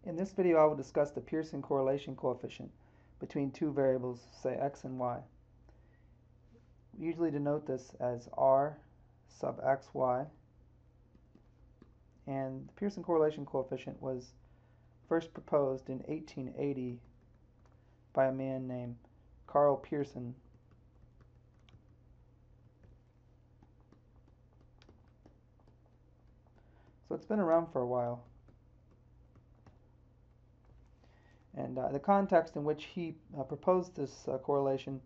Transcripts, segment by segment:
In this video, I will discuss the Pearson correlation coefficient between two variables, say x and y. We usually denote this as r sub xy, and the Pearson correlation coefficient was first proposed in 1880 by a man named Carl Pearson. So it's been around for a while. And the context in which he proposed this correlation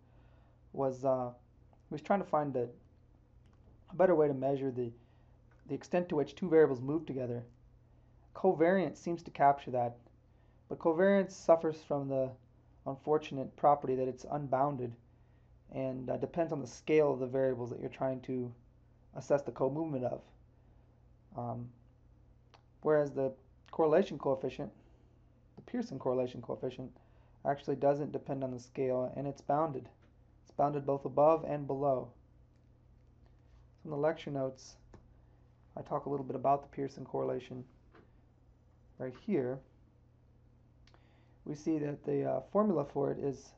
was he was trying to find a better way to measure the extent to which two variables move together. Covariance seems to capture that, but covariance suffers from the unfortunate property that it's unbounded and depends on the scale of the variables that you're trying to assess the co-movement of. Whereas the correlation coefficient, the Pearson correlation coefficient, actually doesn't depend on the scale, and it's bounded. It's bounded both above and below. So in the lecture notes, I talk a little bit about the Pearson correlation. Right here, we see that the formula for it is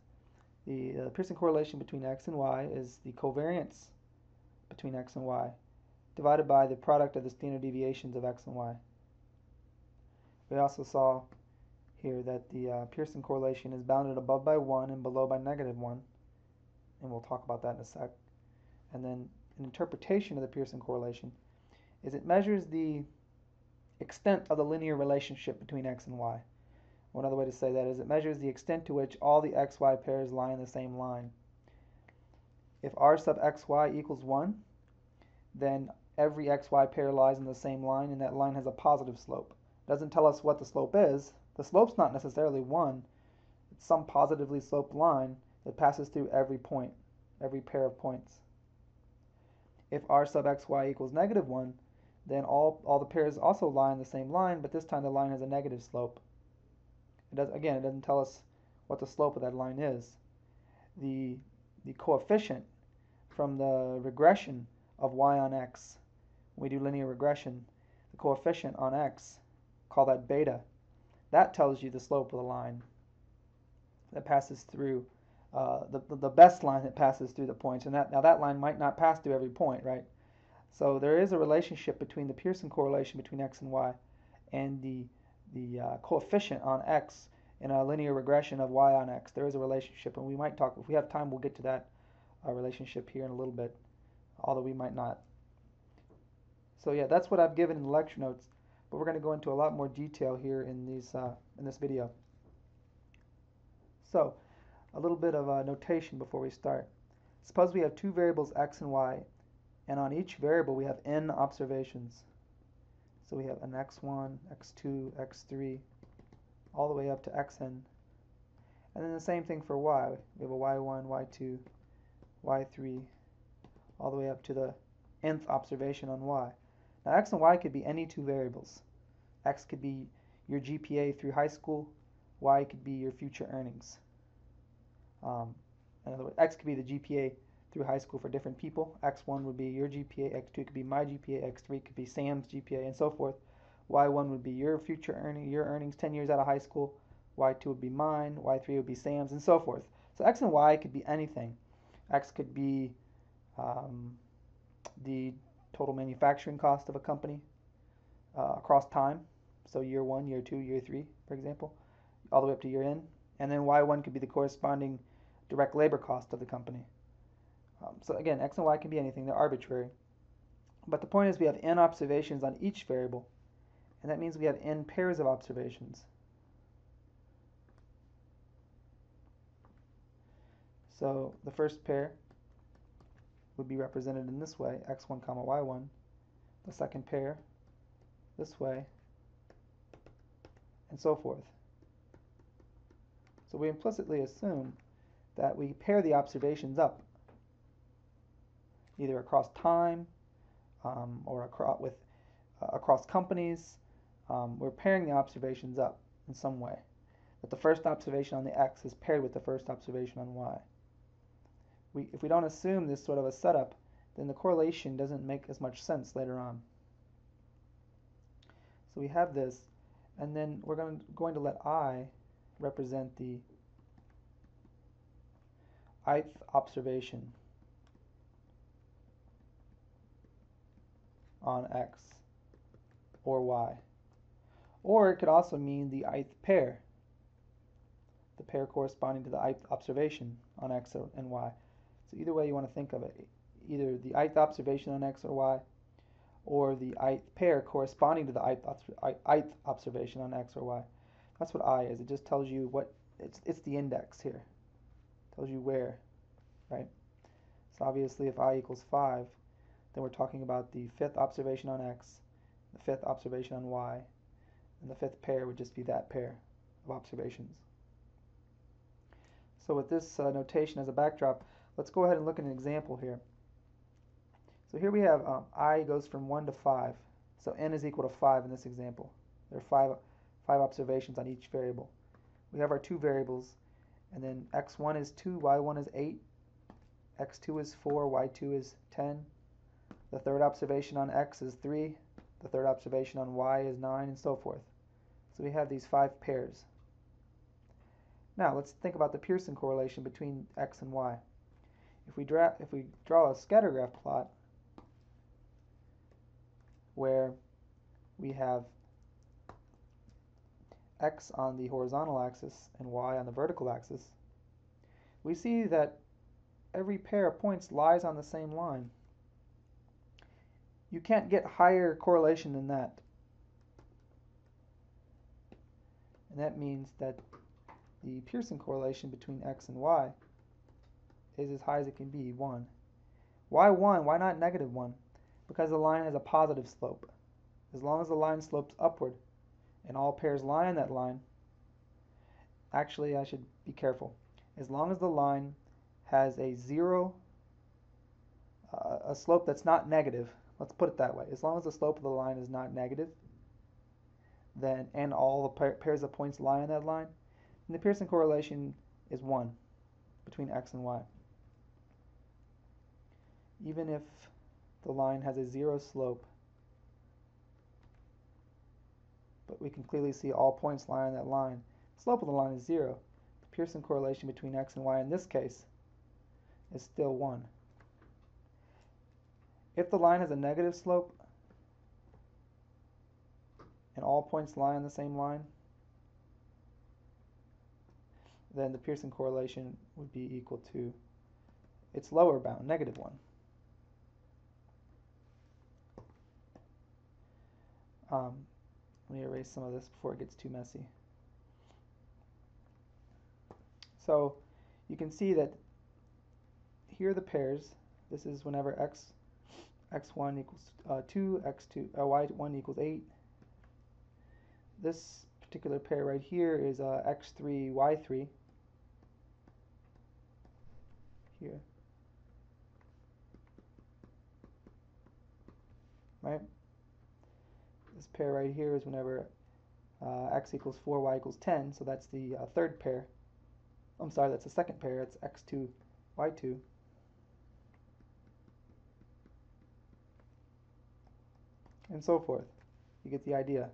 the Pearson correlation between x and y is the covariance between x and y divided by the product of the standard deviations of x and y. We also saw here that the Pearson correlation is bounded above by 1 and below by -1, and we'll talk about that in a sec. And then an interpretation of the Pearson correlation is it measures the extent of the linear relationship between x and y. One other way to say that is it measures the extent to which all the xy pairs lie in the same line. If r sub xy equals 1, then every xy pair lies in the same line, and that line has a positive slope. It doesn't tell us what the slope is. The slope's not necessarily 1. It's some positively sloped line that passes through every point, every pair of points. If r sub xy equals -1, then all the pairs also lie in the same line, but this time the line has a negative slope. It doesn't tell us what the slope of that line is. The coefficient from the regression of y on x, when we do linear regression, the coefficient on x, call that beta, that tells you the slope of the line that passes through, the best line that passes through the points. And now that line might not pass through every point, right? So there is a relationship between the Pearson correlation between x and y and the coefficient on x in a linear regression of y on x. There is a relationship, and we might talk, if we have time, we'll get to that relationship here in a little bit, although we might not. So yeah, that's what I've given in the lecture notes, but we're going to go into a lot more detail here in this video. So a little bit of notation before we start. Suppose we have two variables x and y, and on each variable we have n observations. So we have an x1, x2, x3, all the way up to xn. And then the same thing for y. We have a y1, y2, y3, all the way up to the nth observation on y. Now x and y could be any two variables. X could be your GPA through high school, y could be your future earnings. In other words, x could be the GPA through high school for different people. X1 would be your GPA, X2 could be my GPA, X3 could be Sam's GPA, and so forth. Y1 would be your future earnings 10 years out of high school. Y2 would be mine, Y3 would be Sam's, and so forth. So x and y could be anything. X could be the total manufacturing cost of a company across time. So year 1, year 2, year 3, for example, all the way up to year n. And then y1 could be the corresponding direct labor cost of the company. So again, x and y can be anything. They're arbitrary. But the point is we have n observations on each variable, and that means we have n pairs of observations. So the first pair would be represented in this way, x1 comma y1. The second pair this way, and so forth. So we implicitly assume that we pair the observations up, either across time or across companies. We're pairing the observations up in some way. That the first observation on the x is paired with the first observation on y. If we don't assume this sort of a setup, then the correlation doesn't make as much sense later on. So we have this, And then we're going to let I represent the ith observation on X or Y. Or it could also mean the ith pair, the pair corresponding to the ith observation on X and Y. So either way you want to think of it, either the ith observation on X or Y, or the ith pair corresponding to the ith observation on X or Y. That's what I is. It just tells you what, it's the index here. It tells you where, right? So obviously if I equals 5, then we're talking about the fifth observation on X, the fifth observation on Y, and the fifth pair would just be that pair of observations. So with this notation as a backdrop, let's go ahead and look at an example here. So here we have I goes from 1 to 5. So n is equal to 5 in this example. There are five observations on each variable. We have our two variables, and then x1 is 2, y1 is 8, x2 is 4, y2 is 10. The third observation on x is 3, the third observation on y is 9, and so forth. So we have these 5 pairs. Now let's think about the Pearson correlation between x and y. If we draw a scatter graph plot where we have x on the horizontal axis and y on the vertical axis, we see that every pair of points lies on the same line. You can't get higher correlation than that. And that means that the Pearson correlation between x and y is as high as it can be, 1. Why 1? Why not negative 1? Because the line has a positive slope. As long as the line slopes upward and all pairs lie on that line, actually I should be careful. As long as the line has a slope that's not negative, let's put it that way. As long as the slope of the line is not negative, then and all the pairs of points lie on that line, then the Pearson correlation is 1 between x and y. Even if the line has a 0 slope, but we can clearly see all points lie on that line, the slope of the line is 0. The Pearson correlation between x and y in this case is still 1. If the line has a negative slope and all points lie on the same line, then the Pearson correlation would be equal to its lower bound, negative 1. Let me erase some of this before it gets too messy. So you can see that here are the pairs. This is whenever x1 equals 2, y1 equals 8. This particular pair right here is x3, y3. Here. Right? This pair right here is whenever x equals 4, y equals 10, so that's the third pair. I'm sorry, that's the second pair. It's x2, y2. And so forth. You get the idea.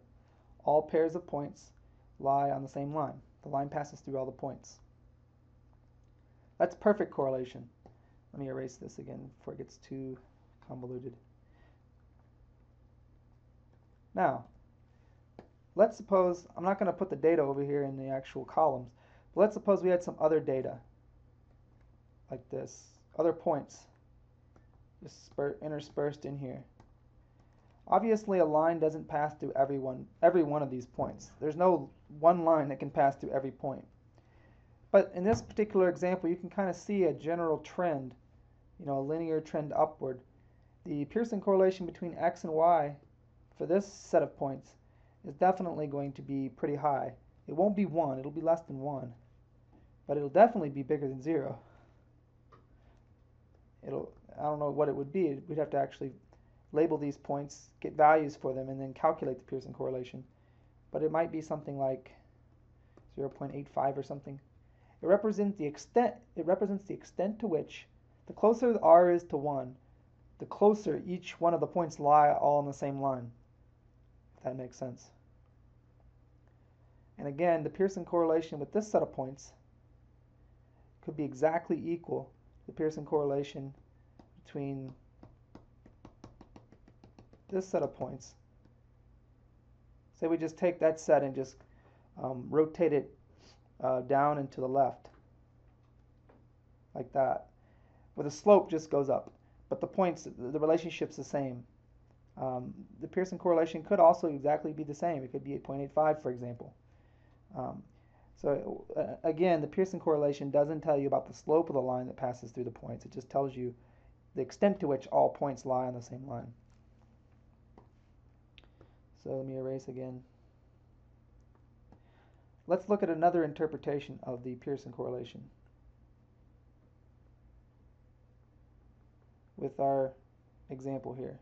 All pairs of points lie on the same line. The line passes through all the points. That's perfect correlation. Let me erase this again before it gets too convoluted. Now, let's suppose, I'm not going to put the data over here in the actual columns, but let's suppose we had some other data, like this, other points, just interspersed in here. Obviously, a line doesn't pass through every one of these points. There's no one line that can pass through every point. But in this particular example, you can kind of see a general trend, a linear trend upward. The Pearson correlation between x and y for this set of points is definitely going to be pretty high. It won't be 1, it'll be less than 1, but it'll definitely be bigger than 0. I don't know what it would be. We'd have to actually label these points, get values for them, and then calculate the Pearson correlation. But it might be something like 0.85 or something. It represents the extent to which, the closer r is to 1, the closer each one of the points lie all on the same line. If that makes sense. And again, the Pearson correlation with this set of points could be exactly equal to the Pearson correlation between this set of points. Say we just take that set and just rotate it down and to the left, like that, where the slope just goes up, but the points, the relationship's the same. The Pearson correlation could also exactly be the same. It could be 8.85, for example. Again, the Pearson correlation doesn't tell you about the slope of the line that passes through the points. It just tells you the extent to which all points lie on the same line. So let me erase again. Let's look at another interpretation of the Pearson correlation with our example here.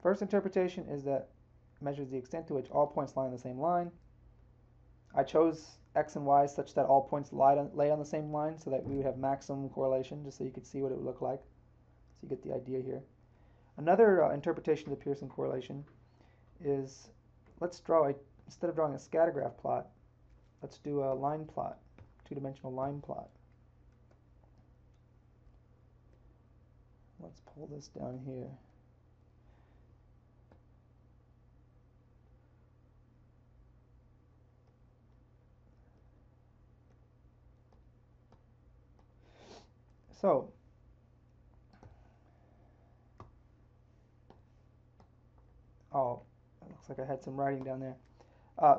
First interpretation is that it measures the extent to which all points lie on the same line. I chose x and y such that all points lay on the same line so that we would have maximum correlation, just so you could see what it would look like. So you get the idea here. Another interpretation of the Pearson correlation is, let's draw instead of drawing a scatter graph plot, let's do a line plot, two-dimensional line plot. Let's pull this down here. So, oh, it looks like I had some writing down there.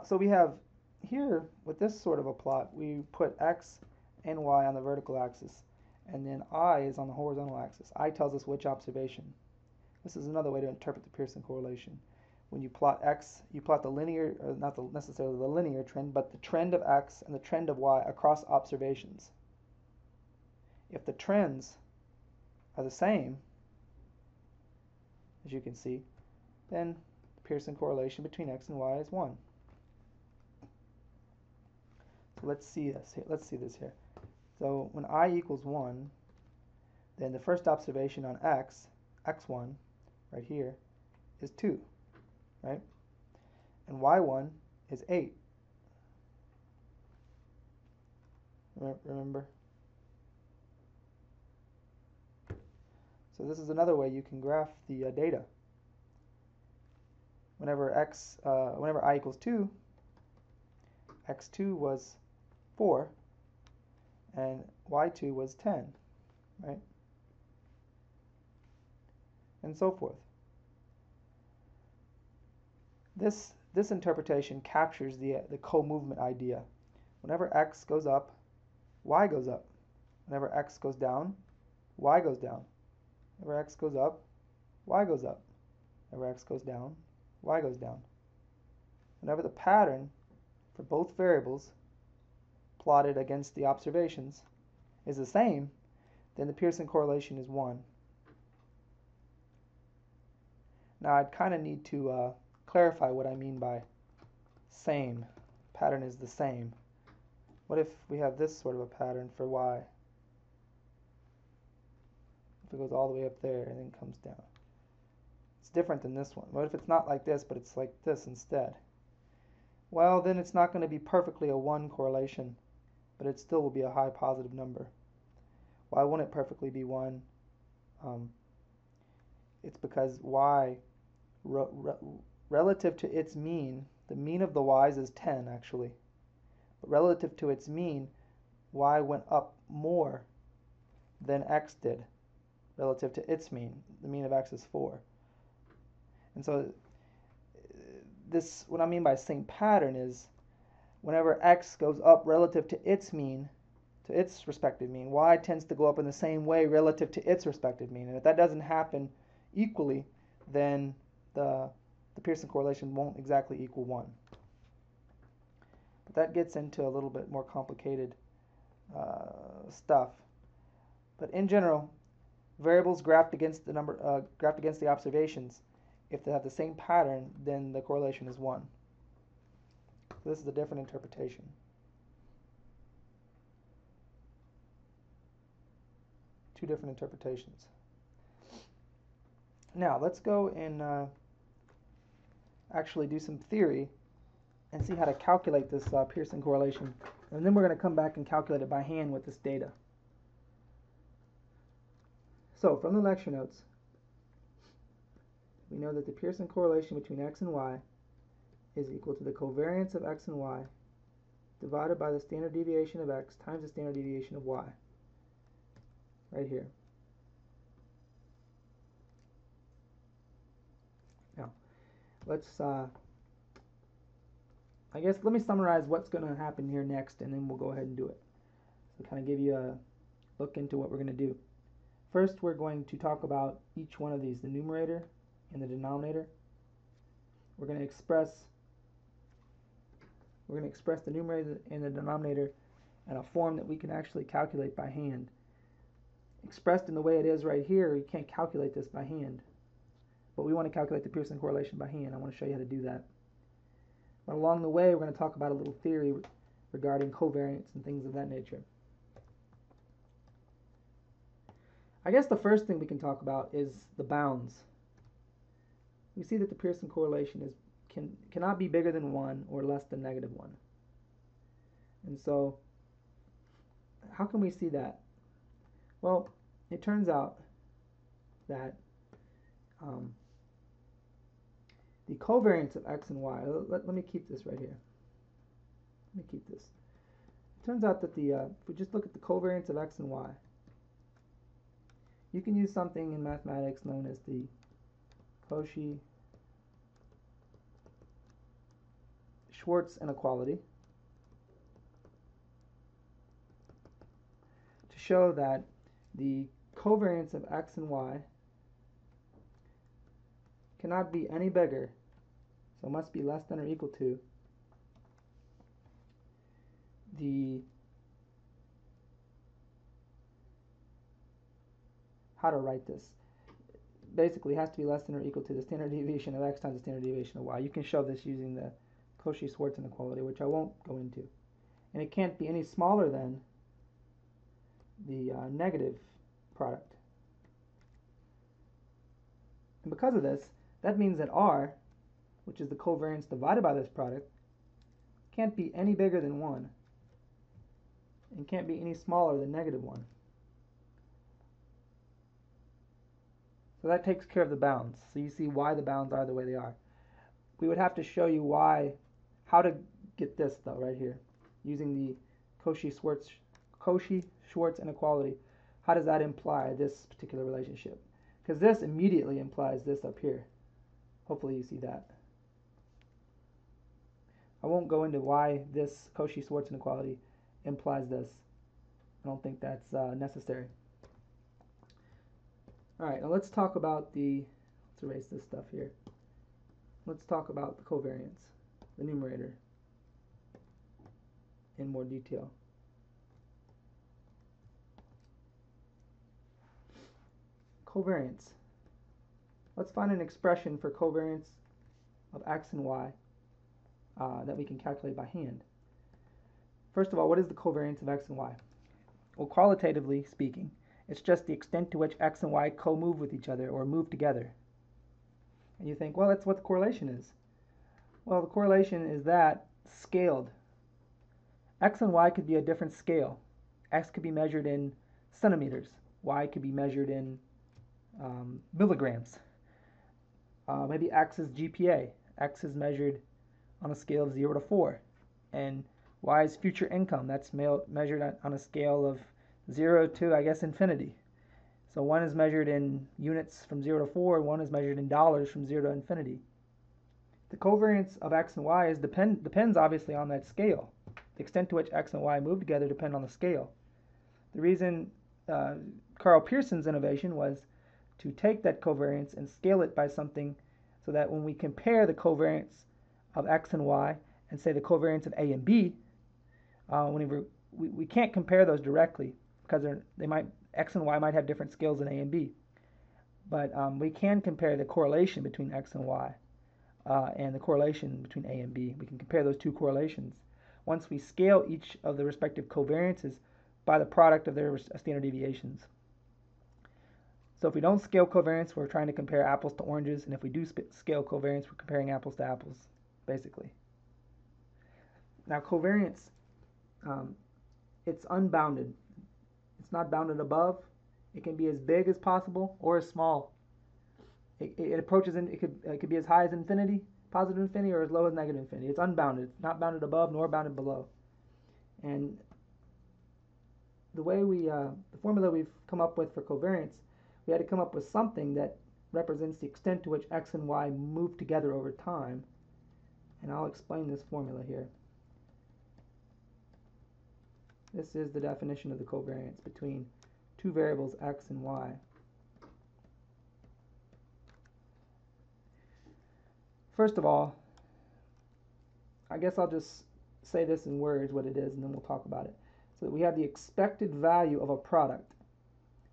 So we have here, with this sort of a plot, we put x and y on the vertical axis, and then I is on the horizontal axis. I tells us which observation. This is another way to interpret the Pearson correlation. When you plot x, you plot the linear, or not necessarily the linear trend, but the trend of x and the trend of y across observations. If the trends are the same, as you can see, then the Pearson correlation between x and y is 1. So let's see this here. Let's see this here. So when I equals 1, then the first observation on x1, right here, is 2, right? And y1 is 8. Remember? So this is another way you can graph the data. Whenever I equals 2, x2 was 4, and y2 was 10, right? And so forth. This interpretation captures the co-movement idea. Whenever x goes up, y goes up. Whenever x goes down, y goes down. Whenever x goes up, y goes up. Whenever x goes down, y goes down. Whenever the pattern for both variables plotted against the observations is the same, then the Pearson correlation is 1. Now I'd kind of need to clarify what I mean by same. Pattern is the same. What if we have this sort of a pattern for y? If it goes all the way up there and then comes down. It's different than this one. What if it's not like this, but it's like this instead? Well, then it's not going to be perfectly a 1 correlation, but it still will be a high positive number. Why won't it perfectly be 1? It's because y, relative to its mean, the mean of the y's is 10 actually, but relative to its mean, y went up more than x did relative to its mean. The mean of x is 4. And so what I mean by same pattern is whenever x goes up relative to its mean, to its respective mean, y tends to go up in the same way relative to its respective mean. And if that doesn't happen equally, then the Pearson correlation won't exactly equal 1. But that gets into a little bit more complicated stuff. But in general, variables graphed against the observations, if they have the same pattern, then the correlation is 1. So this is a different interpretation. Two different interpretations. Now let's go and actually do some theory and see how to calculate this Pearson correlation. And then we're going to come back and calculate it by hand with this data. So from the lecture notes, we know that the Pearson correlation between x and y is equal to the covariance of x and y divided by the standard deviation of x times the standard deviation of y. Right here. Now, let's I guess let me summarize what's going to happen here next, and then we'll go ahead and do it. So kind of give you a look into what we're going to do. First, we're going to talk about each one of these, the numerator and the denominator. We're going to express the numerator and the denominator in a form that we can actually calculate by hand. Expressed in the way it is right here, you can't calculate this by hand. But we want to calculate the Pearson correlation by hand. I want to show you how to do that. But along the way, we're going to talk about a little theory regarding covariance and things of that nature. I guess the first thing we can talk about is the bounds. We see that the Pearson correlation cannot be bigger than 1 or less than -1. And so, how can we see that? Well, it turns out that the covariance of x and y, let me keep this right here. Let me keep this. It turns out that if we just look at the covariance of x and y, you can use something in mathematics known as the Cauchy-Schwarz inequality to show that the covariance of x and y cannot be any bigger, so it must be less than or equal to how to write this. Basically, it has to be less than or equal to the standard deviation of x times the standard deviation of y. You can show this using the Cauchy-Schwarz inequality, which I won't go into. And it can't be any smaller than the negative product. And because of this, that means that r, which is the covariance divided by this product, can't be any bigger than 1 and can't be any smaller than -1. So that takes care of the bounds. So you see why the bounds are the way they are. We would have to show you how to get this though right here, using the Cauchy-Schwarz inequality. How does that imply this particular relationship? Because this immediately implies this up here. Hopefully you see that. I won't go into why this Cauchy-Schwarz inequality implies this. I don't think that's necessary. Alright, now let's talk about let's erase this stuff here. Let's talk about the covariance, the numerator, in more detail. Covariance. Let's find an expression for covariance of x and y that we can calculate by hand. First of all, what is the covariance of x and y? Well, qualitatively speaking, it's just the extent to which x and y co-move with each other or move together. And you think, well, that's what the correlation is. Well, the correlation is that scaled. X and y could be a different scale. X could be measured in centimeters. Y could be measured in milligrams. Maybe x is GPA. X is measured on a scale of 0 to 4. And y is future income. That's measured on a scale of 0 to, I guess, infinity. So one is measured in units from 0 to 4, and one is measured in dollars from 0 to infinity. The covariance of x and y depends obviously on that scale. The extent to which x and y move together depend on the scale. The reason Carl Pearson's innovation was to take that covariance and scale it by something so that when we compare the covariance of x and y and say the covariance of a and b, we can't compare those directly because x and y might have different scales than a and b. But we can compare the correlation between x and y and the correlation between a and b. We can compare those two correlations once we scale each of the respective covariances by the product of their standard deviations. So if we don't scale covariance, we're trying to compare apples to oranges, and if we do scale covariance, we're comparing apples to apples, basically. Now covariance, it's unbounded. It's not bounded above. It can be as big as possible or as small. It approaches, it could be as high as infinity, positive infinity, or as low as negative infinity. It's unbounded. It's not bounded above nor bounded below. And the way the formula we've come up with for covariance, we had to come up with something that represents the extent to which x and y move together over time. And I'll explain this formula here. This is the definition of the covariance between two variables x and y. First of all, I guess I'll just say this in words what it is, and then we'll talk about it. So we have the expected value of a product,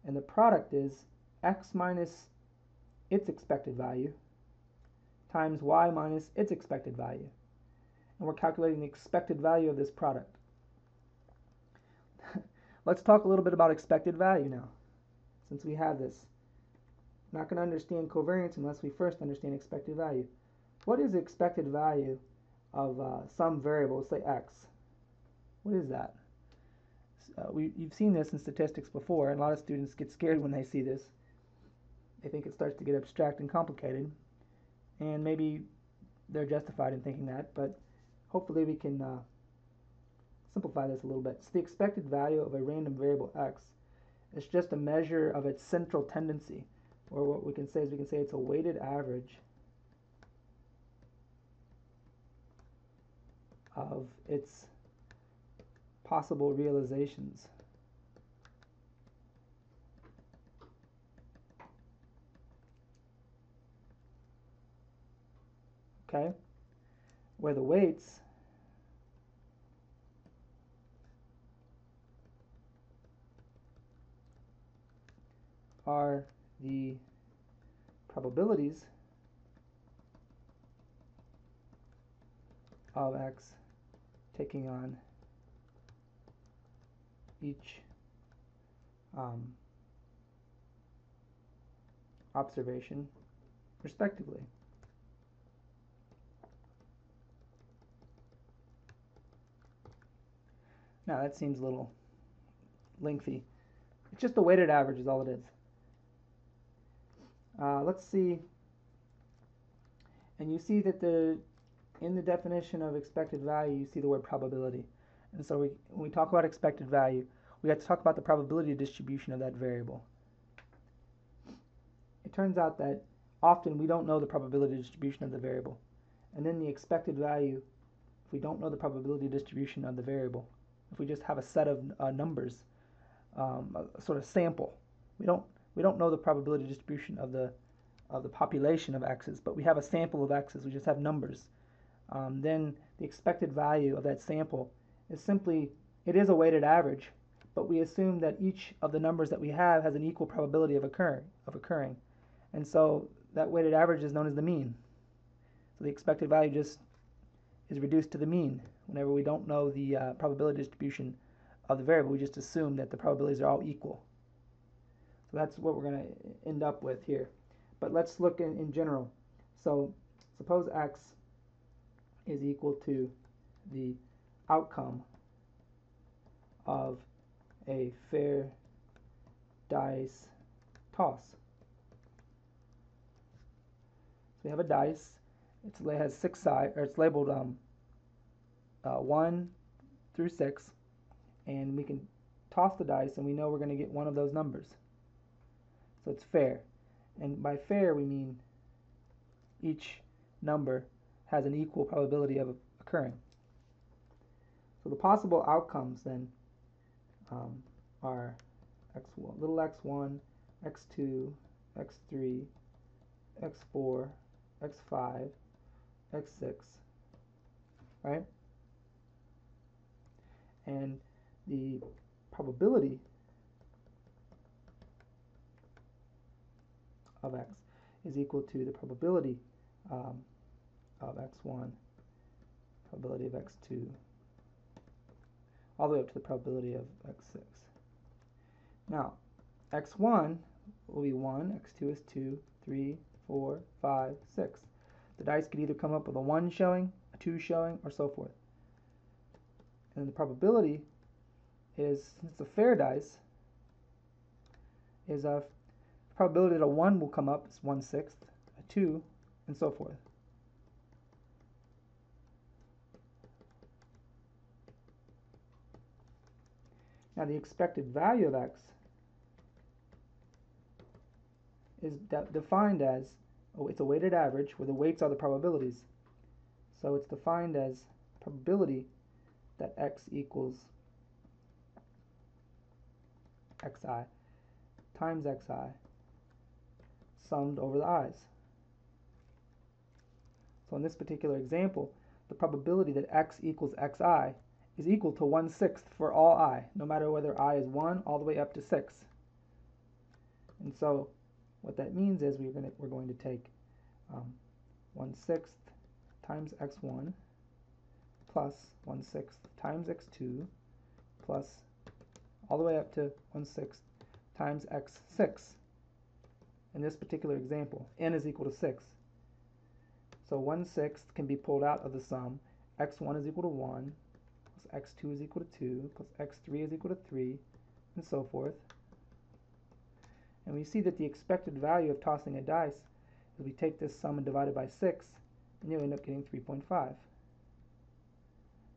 and the product is x minus its expected value times y minus its expected value. And we're calculating the expected value of this product. Let's talk a little bit about expected value now, since we have this. I'm not going to understand covariance unless we first understand expected value. What is the expected value of some variable, let's say x? What is that? You've seen this in statistics before, and a lot of students get scared when they see this. They think it starts to get abstract and complicated, and maybe they're justified in thinking that, but hopefully we can simplify this a little bit. So the expected value of a random variable x is just a measure of its central tendency, or what we can say is it's a weighted average of its possible realizations. Okay, where the weights are the probabilities of x taking on each observation respectively. Now that seems a little lengthy. It's just a weighted average is all it is. Let's see, and you see that in the definition of expected value you see the word probability. And so when we talk about expected value, we have to talk about the probability distribution of that variable. It turns out that often we don't know the probability distribution of the variable. And then the expected value, if we don't know the probability distribution of the variable, if we just have a set of numbers, a sort of sample, we don't know the probability distribution of the population of x's, but we have a sample of x's, we just have numbers. Then the expected value of that sample is simply, it is a weighted average, but we assume that each of the numbers that we have has an equal probability of occurring. And so that weighted average is known as the mean. So the expected value just is reduced to the mean. Whenever we don't know the probability distribution of the variable, we just assume that the probabilities are all equal. So that's what we're going to end up with here. But let's look in general. So suppose x is equal to the outcome of a fair dice toss. So we have a dice. It has 6 sides, or it's labeled 1 through 6, and we can toss the dice, and we know we're going to get one of those numbers. So it's fair. And by fair, we mean each number has an equal probability of occurring. So the possible outcomes then are x1, little x1, x2, x3, x4, x5, x6, right? And the probability of x is equal to the probability of x1, probability of x2, all the way up to the probability of x6. Now, x1 will be 1, x2 is 2, 3, 4, 5, 6. The dice could either come up with a 1 showing, a 2 showing, or so forth. And the probability is, since it's a fair dice, is a probability that a 1 will come up is 1/6, a 2, and so forth. Now the expected value of x is defined as, it's a weighted average where the weights are the probabilities. So it's defined as probability that x equals xi times xi summed over the i's. So in this particular example, the probability that x equals xi is equal to 1/6 for all I, no matter whether I is 1 all the way up to 6. And so what that means is we're going to take 1/6 times x1 plus 1/6 times x2 plus all the way up to 1/6 times x6. In this particular example, n is equal to 6. So 1/6 can be pulled out of the sum. x1 is equal to 1, plus x2 is equal to 2, plus x3 is equal to 3, and so forth. And we see that the expected value of tossing a dice is we take this sum and divide it by 6, and you'll end up getting 3.5.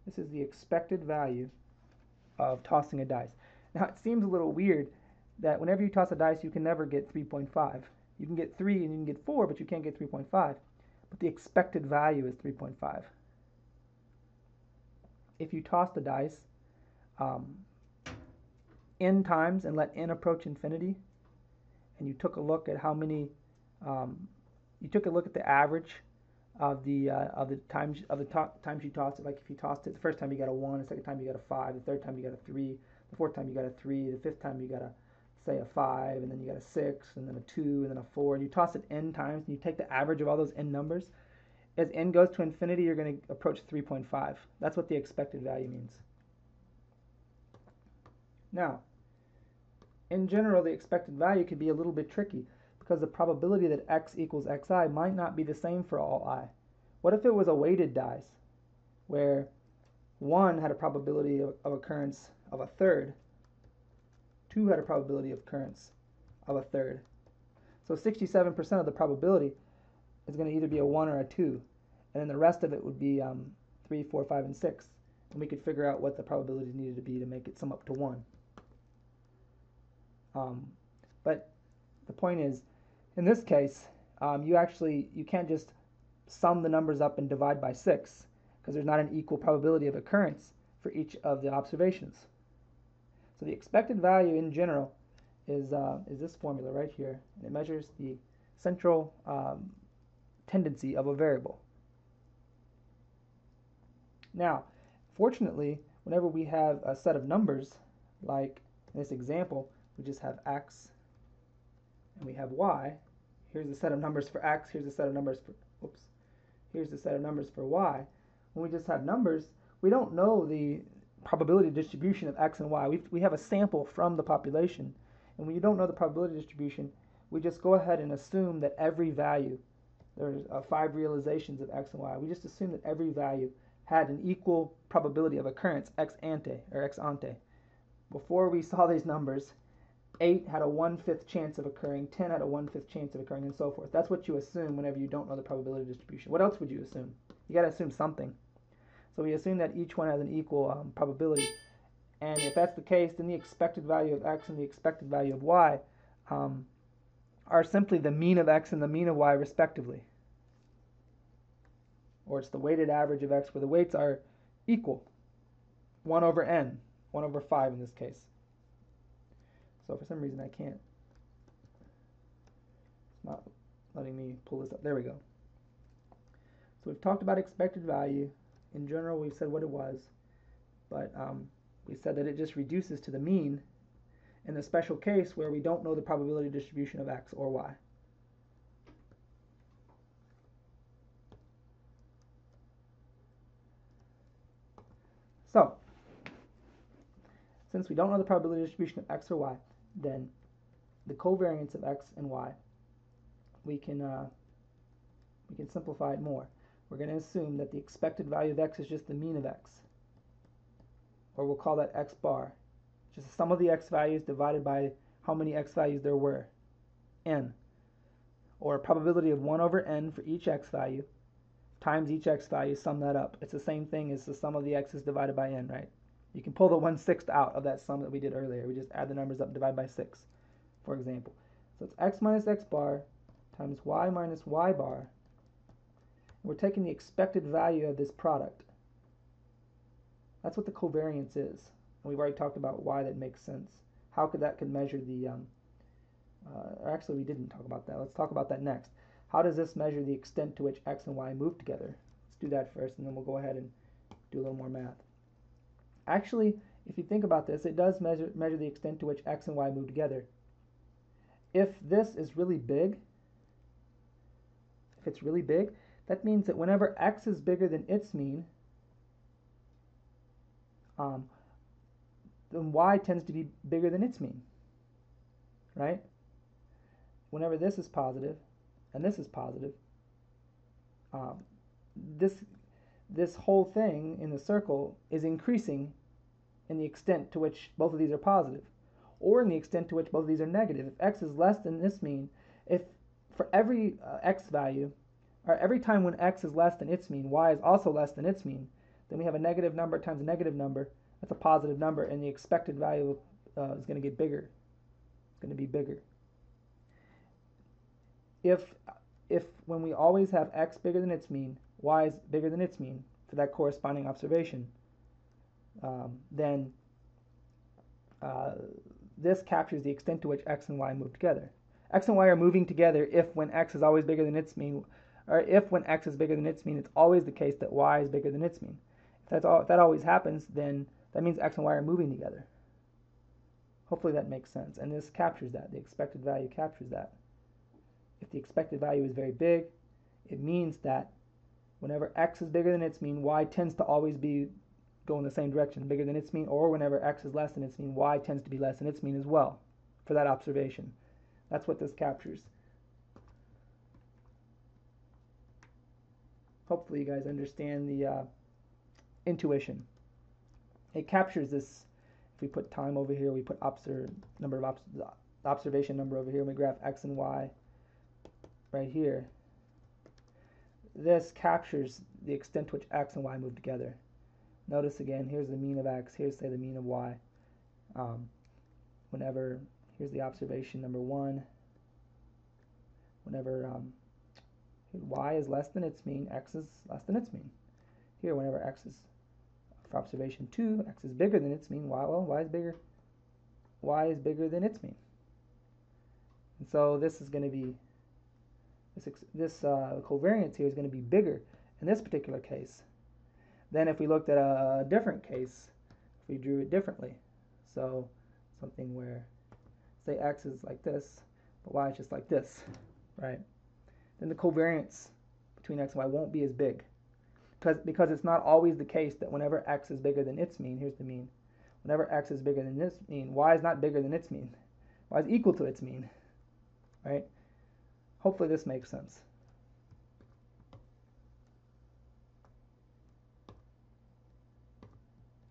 This is the expected value of tossing a dice. Now it seems a little weird that whenever you toss a dice you can never get 3.5. You can get 3 and you can get 4, but you can't get 3.5. But the expected value is 3.5. If you toss the dice n times and let n approach infinity, and you took a look at how many, you took a look at the average of the times you tossed it. Like if you tossed it the first time you got a 1, the second time you got a 5, the third time you got a 3, the fourth time you got a 3, the fifth time you got a, say, a 5, and then you got a 6, and then a 2, and then a 4, and you toss it n times, and you take the average of all those n numbers. As n goes to infinity, you're going to approach 3.5. That's what the expected value means. Now, in general, the expected value could be a little bit tricky because the probability that x equals xi might not be the same for all I. What if it was a weighted dice where 1 had a probability of occurrence of 1/3, 2 had a probability of occurrence of 1/3. So 67% of the probability is going to either be a 1 or a 2, and then the rest of it would be 3, 4, 5, and 6. And we could figure out what the probabilities needed to be to make it sum up to 1. But the point is, in this case, you can't just sum the numbers up and divide by 6, because there's not an equal probability of occurrence for each of the observations. So the expected value in general is this formula right here, and it measures the central tendency of a variable. Now, fortunately, whenever we have a set of numbers, like in this example, we just have x and we have y. Here's the set of numbers for x, here's the set of numbers for, here's the set of numbers for y. When we just have numbers, we don't know the probability distribution of x and y. We have a sample from the population, and when you don't know the probability distribution, we just go ahead and assume that every value, there's 5 realizations of x and y, we just assume that every value had an equal probability of occurrence ex ante, or ex ante. Before we saw these numbers, 8 had a 1/5 chance of occurring, 10 had a 1/5 chance of occurring, and so forth. That's what you assume whenever you don't know the probability distribution. What else would you assume? You got to assume something. So we assume that each one has an equal probability. And if that's the case, then the expected value of x and the expected value of y are simply the mean of x and the mean of y respectively. Or it's the weighted average of x where the weights are equal. 1 over n, 1 over 5 in this case. So for some reason I can't. It's not letting me pull this up. There we go. So we've talked about expected value. In general, we've said what it was, but we said that it just reduces to the mean in the special case where we don't know the probability distribution of x or y. So, since we don't know the probability distribution of x or y, then the covariance of x and y, we can simplify it more. We're going to assume that the expected value of x is just the mean of x. or we'll call that x bar, which is the sum of the x values divided by how many x values there were, n, or a probability of 1 over n for each x value times each x value, sum that up. It's the same thing as the sum of the x's divided by n, right? You can pull the 1/6 out of that sum that we did earlier. We just add the numbers up and divide by 6, for example. So it's x minus x bar times y minus y bar. We're taking the expected value of this product. That's what the covariance is. And we've already talked about why that makes sense. How that could measure the, actually we didn't talk about that. Let's talk about that next. How does this measure the extent to which x and y move together? Let's do that first, and then we'll go ahead and do a little more math. Actually, if you think about this, it does measure the extent to which x and y move together. If this is really big, if it's really big, that means that whenever x is bigger than its mean, then y tends to be bigger than its mean, right? Whenever this is positive and this is positive, this whole thing in the circle is increasing in the extent to which both of these are positive, or in the extent to which both of these are negative. If x is less than this mean, if for every x value, or every time when x is less than its mean, y is also less than its mean, then we have a negative number times a negative number. That's a positive number, and the expected value is going to get bigger. It's going to be bigger. If when we always have x bigger than its mean, y is bigger than its mean for that corresponding observation, then this captures the extent to which x and y move together. X and y are moving together if when x is always bigger than its mean, or if when x is bigger than its mean, it's always the case that y is bigger than its mean. If that always happens, then that means x and y are moving together. Hopefully that makes sense. And this captures that. The expected value captures that. If the expected value is very big, it means that whenever x is bigger than its mean, y tends to always go in the same direction, bigger than its mean, or whenever x is less than its mean, y tends to be less than its mean as well for that observation. That's what this captures. Hopefully you guys understand the intuition. It captures this. If we put time over here, we put observation number over here, and we graph x and y right here. This captures the extent to which x and y move together. Notice again, here's the mean of x, here's say the mean of y. Here's the observation number 1. Whenever y is less than its mean, x is less than its mean. Here, whenever x is, for observation 2, x is bigger than its mean, y is bigger than its mean. And so this is going to be, this covariance here is going to be bigger in this particular case than if we looked at a different case, if we drew it differently. So something where, say x is like this, but y is just like this, right? Then the covariance between x and y won't be as big, because it's not always the case that whenever x is bigger than its mean, here's the mean, whenever x is bigger than this mean, y is not bigger than its mean. Y is equal to its mean, right? Hopefully this makes sense.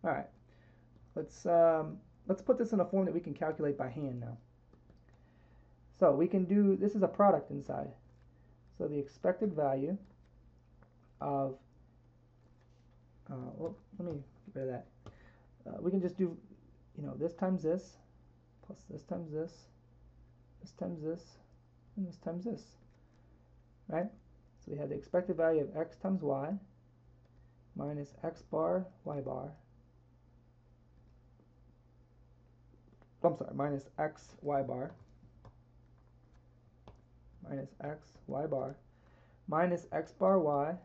All right, let's put this in a form that we can calculate by hand now. So we can do, this is a product inside. So the expected value of, well, let me get rid of that. We can just do, this times this, plus this times this, this times this, and this times this, right? So we have the expected value of x times y minus x bar, y bar, minus x, y bar, minus x, y bar, minus x bar y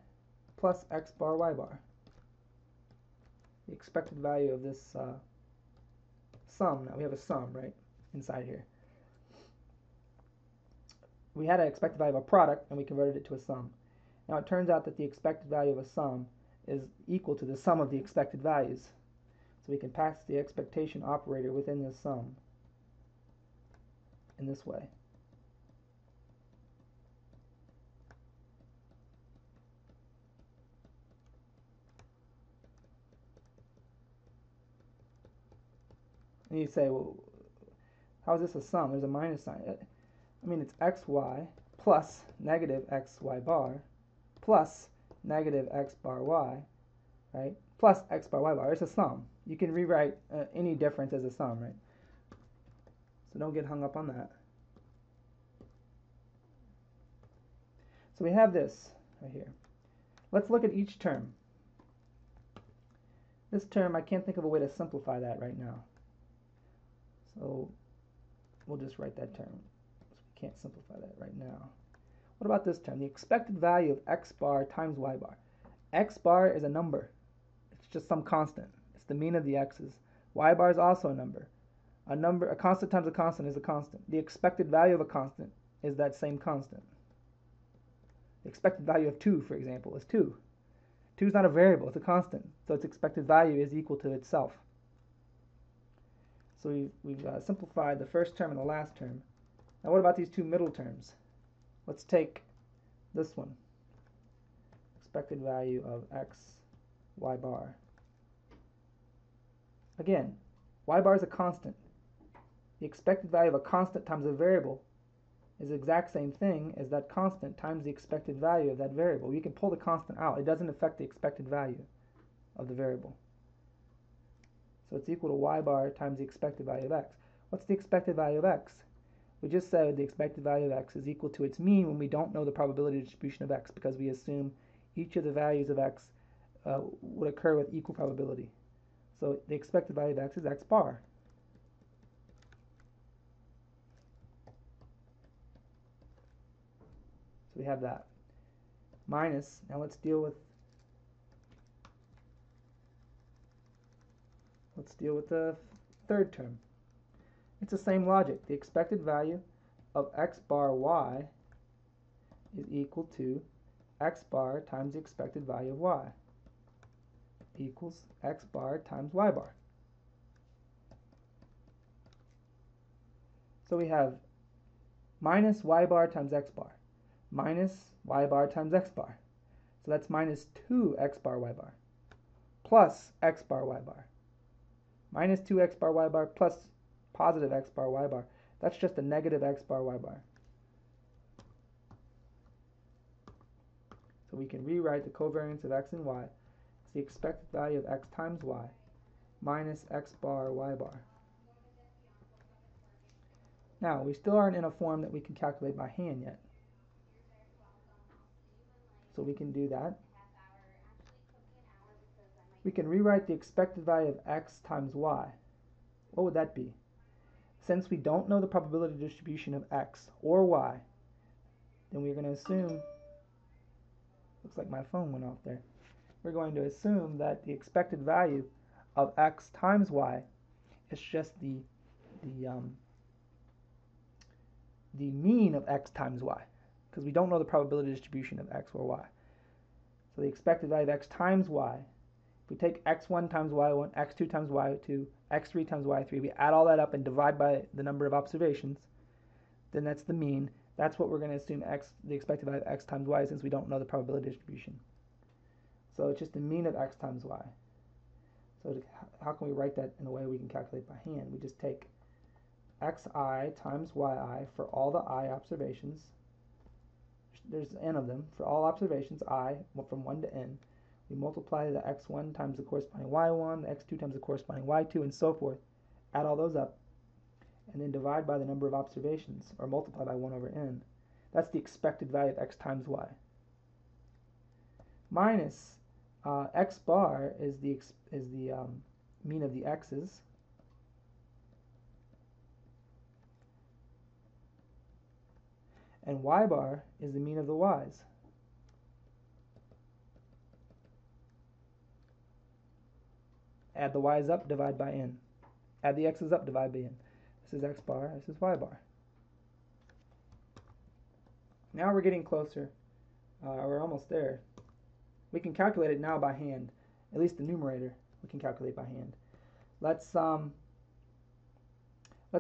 plus x bar y bar. The expected value of this sum, now we have a sum, right, inside here. We had an expected value of a product, and we converted it to a sum. Now it turns out that the expected value of a sum is equal to the sum of the expected values. So we can pass the expectation operator within this sum in this way. And you say, well, how is this a sum? There's a minus sign. I mean, it's xy plus negative xy bar plus negative x bar y, right? Plus x bar y bar. It's a sum. You can rewrite any difference as a sum, right? So don't get hung up on that. So we have this right here. Let's look at each term. This term, I can't think of a way to simplify that right now. So we'll just write that term. So we can't simplify that right now. What about this term? The expected value of x bar times y bar. X bar is a number. It's just some constant. It's the mean of the x's. Y bar is also a number. A constant times a constant is a constant. The expected value of a constant is that same constant. The expected value of 2, for example, is 2. 2 is not a variable, it's a constant. So its expected value is equal to itself. So we've simplified the first term and the last term. Now what about these two middle terms? Let's take this one. Expected value of x, y bar. Again, y bar is a constant. The expected value of a constant times a variable is the exact same thing as that constant times the expected value of that variable. We can pull the constant out. It doesn't affect the expected value of the variable. So it's equal to y bar times the expected value of x. What's the expected value of x? We just said the expected value of x is equal to its mean when we don't know the probability distribution of x, because we assume each of the values of x would occur with equal probability. So the expected value of x is x bar. So we have that. Minus, now let's deal with the third term. It's the same logic. The expected value of x bar y is equal to x bar times the expected value of y equals x bar times y bar. So we have minus y bar times x bar minus y bar times x bar. So that's minus 2x bar y bar plus x bar y bar minus 2x bar y bar plus positive x bar y bar. That's just a negative x bar y bar. So we can rewrite the covariance of x and y as the expected value of x times y minus x bar y bar. Now, we still aren't in a form that we can calculate by hand yet. So we can do that. We can rewrite the expected value of x times y. What would that be? Since we don't know the probability distribution of x or y, then we're going to assume, looks like my phone went off there. We're going to assume that the expected value of x times y is just the mean of x times y, because we don't know the probability distribution of x or y. So the expected value of x times y, if we take x1 times y1, x2 times y2, x3 times y3, we add all that up and divide by the number of observations, then that's the mean. That's what we're going to assume the expected value of x times y, since we don't know the probability distribution. So it's just the mean of x times y. So how can we write that in a way we can calculate by hand? We just take xi times yi for all the I observations. There's n of them. For all observations I, from 1 to n, we multiply the x1 times the corresponding y1, the x2 times the corresponding y2, and so forth. Add all those up, and then divide by the number of observations, or multiply by 1 over n. That's the expected value of x times y. Minus x bar is the mean of the x's. And y bar is the mean of the y's. Add the y's up, divide by n. Add the x's up, divide by n. This is x bar, this is y bar. Now we're getting closer. We're almost there. We can calculate it now by hand. At least the numerator we can calculate by hand. Let's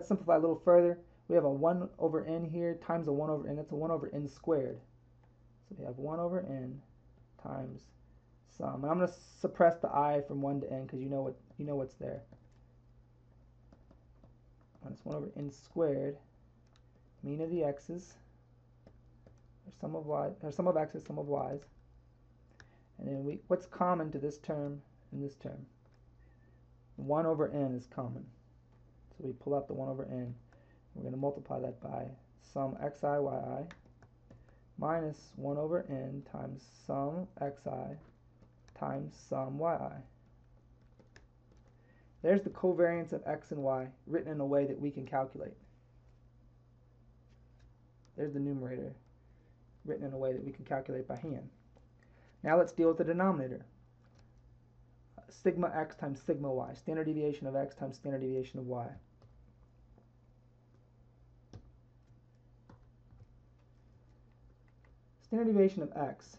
simplify a little further. We have a 1 over n here times a 1 over n. That's a 1 over n squared. So we have 1 over n times sum. And I'm going to suppress the I from 1 to n because you know what's there. minus 1 over n squared, mean of the x's, or sum of y, or sum of x's, sum of y's, and then what's common to this term and this term? 1 over n is common, so we pull out the 1 over n. We're going to multiply that by sum xi yi minus 1 over n times sum xi times sum yi. There's the covariance of x and y written in a way that we can calculate. There's the numerator written in a way that we can calculate by hand. Now let's deal with the denominator. Sigma x times sigma y, standard deviation of x times standard deviation of y. Standard deviation of x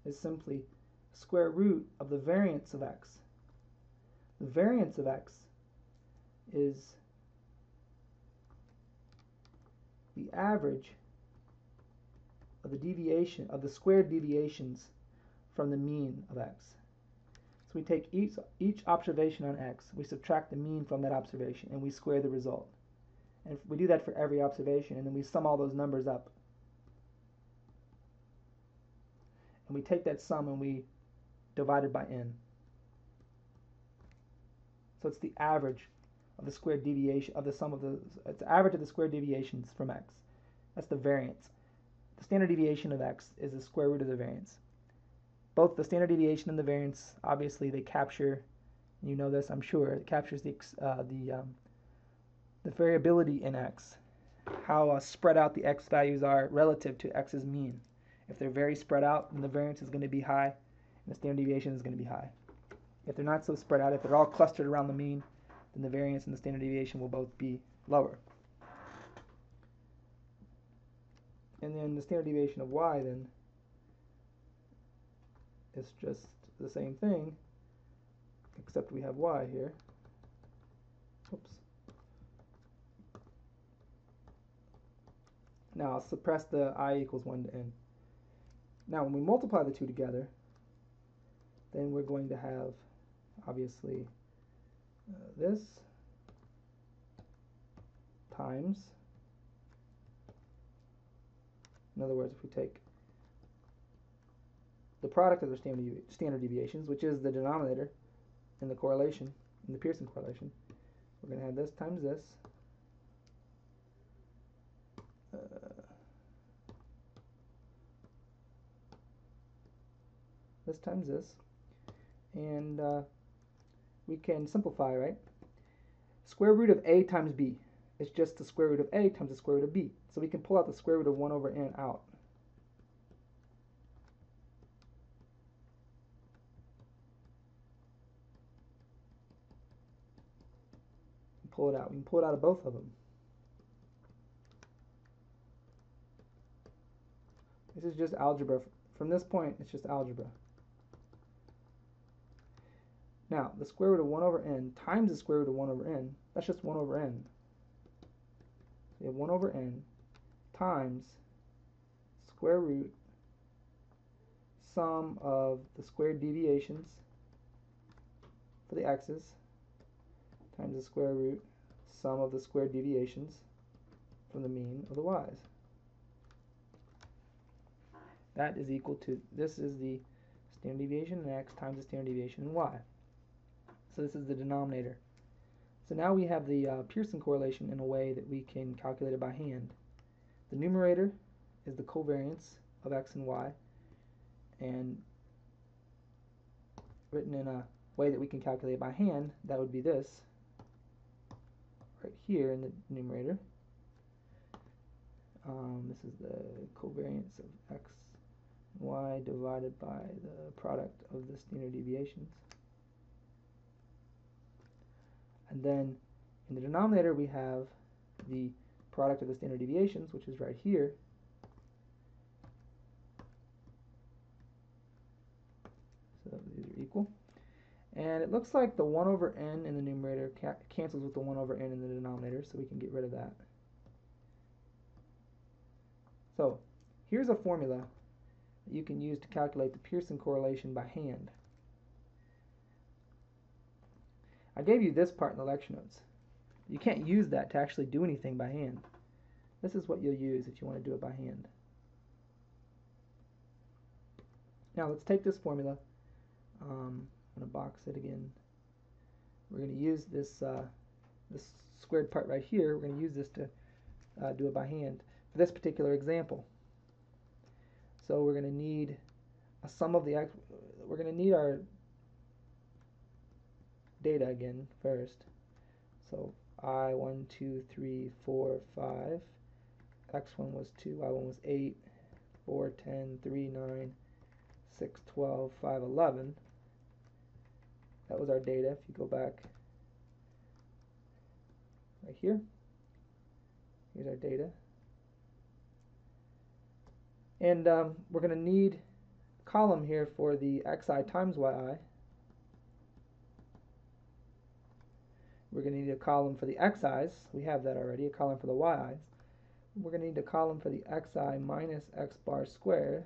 is simply square root of the variance of x. The variance of x is the average of the deviation of the squared deviations from the mean of x. So we take each observation on x, we subtract the mean from that observation, and we square the result. And we do that for every observation, and then we sum all those numbers up. And we take that sum and we divide it by n. So it's the average of the squared deviation of the sum of the, it's the average of the squared deviations from x. That's the variance. The standard deviation of x is the square root of the variance. Both the standard deviation and the variance, obviously, they capture, you know this, I'm sure, it captures the variability in x, how spread out the x values are relative to x's mean. If they're very spread out, then the variance is going to be high, and the standard deviation is going to be high. If they're not so spread out, if they're all clustered around the mean, then the variance and the standard deviation will both be lower. And then the standard deviation of y then is just the same thing, except we have y here. Oops. Now I'll suppress the I equals 1 to n. Now when we multiply the two together, then we're going to have, obviously, this times, in other words, if we take the product of the standard deviations, which is the denominator in the correlation, in the Pearson correlation, we're going to have this times this, this times this, and we can simplify, right? Square root of a times b is just the square root of a times the square root of b. So we can pull out the square root of 1 over n out. Pull it out. We can pull it out of both of them. This is just algebra. From this point, it's just algebra. Now, the square root of 1 over n times the square root of 1 over n, that's just 1 over n. So you have 1 over n times square root sum of the squared deviations for the x's times the square root sum of the squared deviations from the mean of the y's. That is equal to, this is the standard deviation in x times the standard deviation in y. So this is the denominator. So now we have the Pearson correlation in a way that we can calculate it by hand. The numerator is the covariance of x and y, and written in a way that we can calculate it by hand, that would be this right here in the numerator. This is the covariance of x and y divided by the product of the standard deviations. And then in the denominator we have the product of the standard deviations, which is right here. So these are equal. And it looks like the 1 over n in the numerator cancels with the 1 over n in the denominator, so we can get rid of that. So here's a formula that you can use to calculate the Pearson correlation by hand. I gave you this part in the lecture notes. You can't use that to actually do anything by hand. This is what you'll use if you want to do it by hand. Now let's take this formula. I'm going to box it again. We're going to use this this squared part right here. We're going to use this to do it by hand for this particular example. So we're going to need a sum of the x. We're going to need our data again first. So I 1, 2, 3, 4, 5. X1 was 2, Y1 was 8, 4, 10, 3, 9, 6, 12, 5, 11. That was our data. If you go back right here, here's our data. And we're going to need a column here for the xi times yi. We're going to need a column for the xi's. We have that already, a column for the yi's. We're going to need a column for the xi minus x bar squared.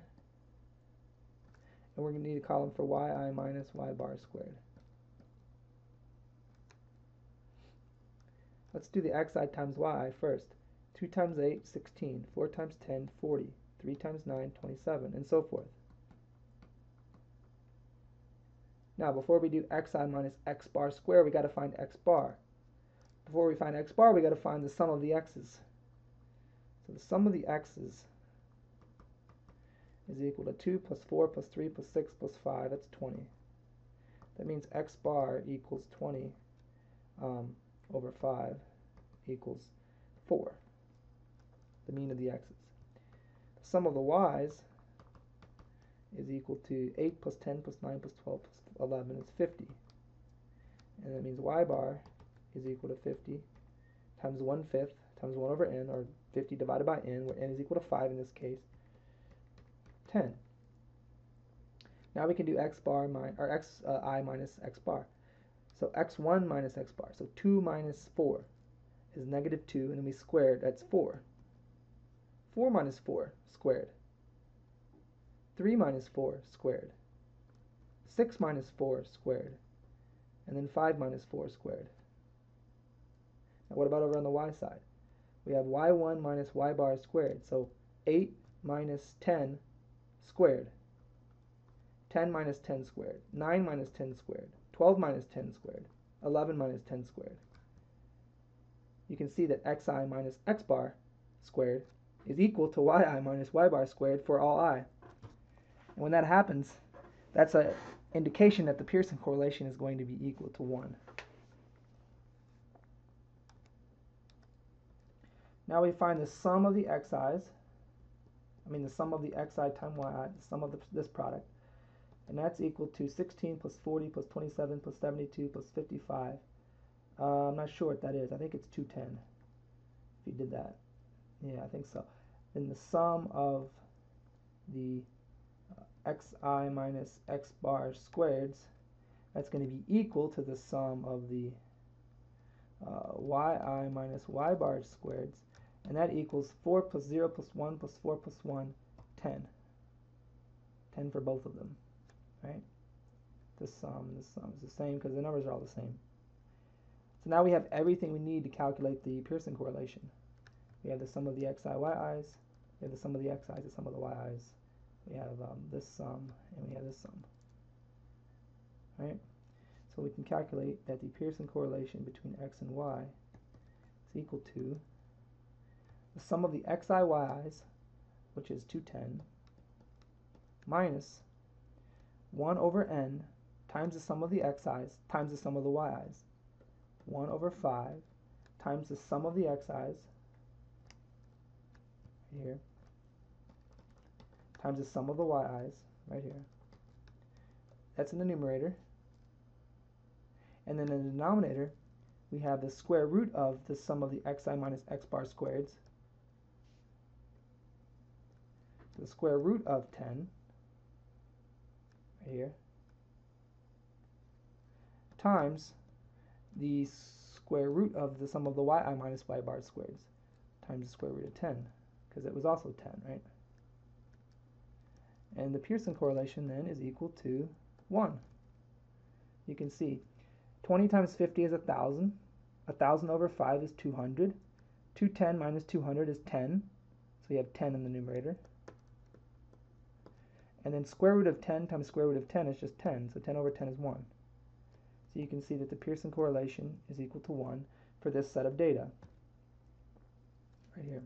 And we're going to need a column for yi minus y bar squared. Let's do the xi times yi first. 2 times 8, 16. 4 times 10, 40. 3 times 9, 27, and so forth. Now, before we do xi minus x bar squared, we got to find x bar. Before we find x bar, we got to find the sum of the x's. So the sum of the x's is equal to 2 plus 4 plus 3 plus 6 plus 5. That's 20. That means x bar equals 20 over 5 equals 4, the mean of the x's. The sum of the y's is equal to 8 plus 10 plus 9 plus 12 plus 11 is 50. And that means y bar is equal to 50 times 1/5 times 1 over n, or 50 divided by n, where n is equal to 5 in this case, 10. Now we can do x bar or xi minus x bar. So x1 minus x bar. So 2 minus 4 is negative 2, and then we squared. That's 4. 4 minus 4 squared. 3 minus 4 squared. 6 minus 4 squared. And then 5 minus 4 squared. Now what about over on the y side? We have y1 minus y bar squared. So 8 minus 10 squared. 10 minus 10 squared. 9 minus 10 squared. 12 minus 10 squared. 11 minus 10 squared. You can see that xi minus x bar squared is equal to yi minus y bar squared for all I. And when that happens, that's an indication that the Pearson correlation is going to be equal to 1. Now we find the sum of the xi's, the sum of the xi times yi, the sum of this product, and that's equal to 16 plus 40 plus 27 plus 72 plus 55. I'm not sure what that is. I think it's 210, if you did that. Yeah, I think so. Then the sum of the xi minus x bar squareds, that's going to be equal to the sum of the yi minus y bar squareds, and that equals 4 plus 0 plus 1 plus 4 plus 1, 10. 10 for both of them, right? This sum and this sum is the same because the numbers are all the same. So now we have everything we need to calculate the Pearson correlation. We have the sum of the xi yi's, we have the sum of the xi's, the sum of the yi's, we have this sum, and we have this sum. Right? So we can calculate that the Pearson correlation between x and y is equal to the sum of the xi yi's, which is 210, minus 1 over n times the sum of the xi's times the sum of the yi's. 1 over 5 times the sum of the xi's here times the sum of the yi's right here. That's in the numerator. And then in the denominator, we have the square root of the sum of the xi minus x bar squareds. The square root of 10 right here times the square root of the sum of the yi minus y bar squareds times the square root of 10, because it was also 10, right? And the Pearson correlation then is equal to 1. You can see 20 times 50 is 1,000. 1,000 over 5 is 200. 210 minus 200 is 10. So you have 10 in the numerator. And then square root of 10 times square root of 10 is just 10. So 10 over 10 is 1. So you can see that the Pearson correlation is equal to 1 for this set of data right here.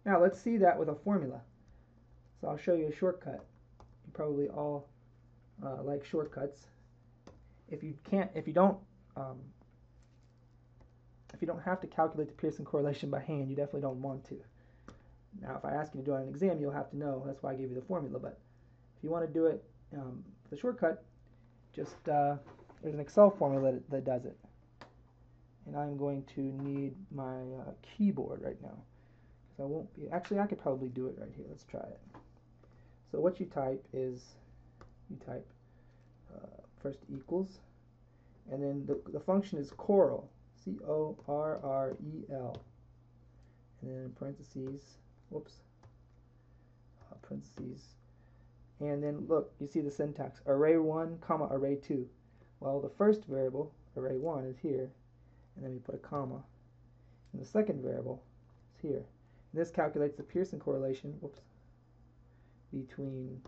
Now let's see that with a formula. So I'll show you a shortcut. You probably all like shortcuts. If you don't have to calculate the Pearson correlation by hand, you definitely don't want to. Now, if I ask you to do it on an exam, you'll have to know. That's why I gave you the formula. But if you want to do it with a shortcut, just there's an Excel formula that does it. And I'm going to need my keyboard right now. So I won't be. Actually, I could probably do it right here. Let's try it. So what you type is, first equals, and then the function is Correl, C-O-R-R-E-L, and then in parentheses, parentheses, and then look, you see the syntax, array 1, comma, array 2. Well, the first variable, array 1, is here, and then we put a comma, and the second variable is here. And this calculates the Pearson correlation, between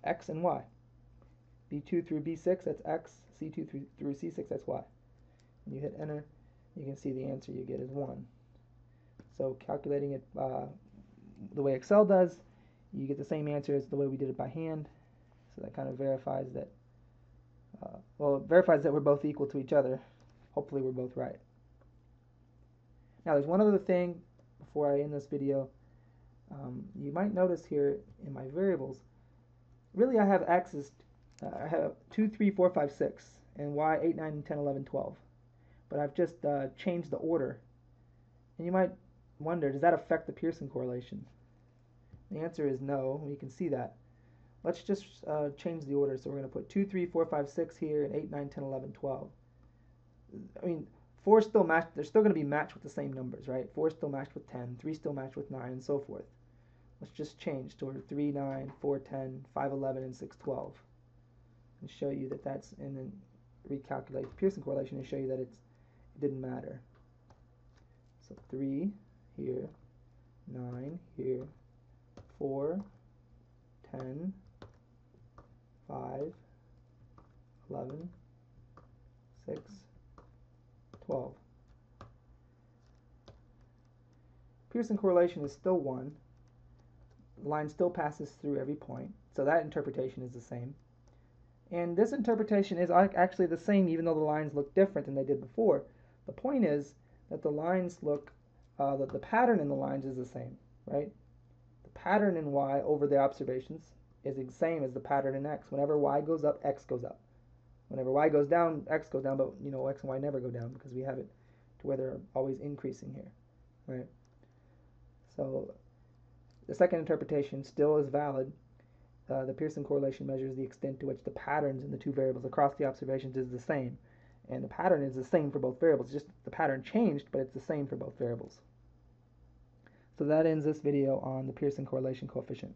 x and y. B2 through B6, that's x. C2 through C6, that's y. And you hit enter, you can see the answer you get is 1. So calculating it the way Excel does, you get the same answer as the way we did it by hand. So that kind of verifies that, it verifies that we're both equal to each other. Hopefully we're both right. Now there's one other thing before I end this video. You might notice here in my variables, really I have x's, I have 2, 3, 4, 5, 6, and y 8, 9, 10, 11, 12. But I've just changed the order. And you might wonder, does that affect the Pearson correlation? The answer is no. We can see that. Let's just change the order. So we're going to put 2, 3, 4, 5, 6 here, and 8, 9, 10, 11, 12. I mean, 4 still matched. They're still going to be matched with the same numbers, right? 4 still matched with 10, 3 still matched with 9, and so forth. Let's just change to 3, 9, 4, 10, 5, 11, and 6, 12. And show you that that's, and then recalculate the Pearson correlation and show you that it didn't matter. So 3 here, 9 here, 4, 10, 5, 11, 6, 12. Pearson correlation is still 1. The line still passes through every point, so that interpretation is the same. And this interpretation is actually the same even though the lines look different than they did before. The point is that the lines look, that the pattern in the lines is the same, right? The pattern in y over the observations is the same as the pattern in x. Whenever y goes up, x goes up. Whenever y goes down, x goes down, but you know x and y never go down because we have it to where they're always increasing here, right? So the second interpretation still is valid. The Pearson correlation measures the extent to which the patterns in the two variables across the observations is the same. And the pattern is the same for both variables. Just the pattern changed, but it's the same for both variables. So that ends this video on the Pearson correlation coefficient.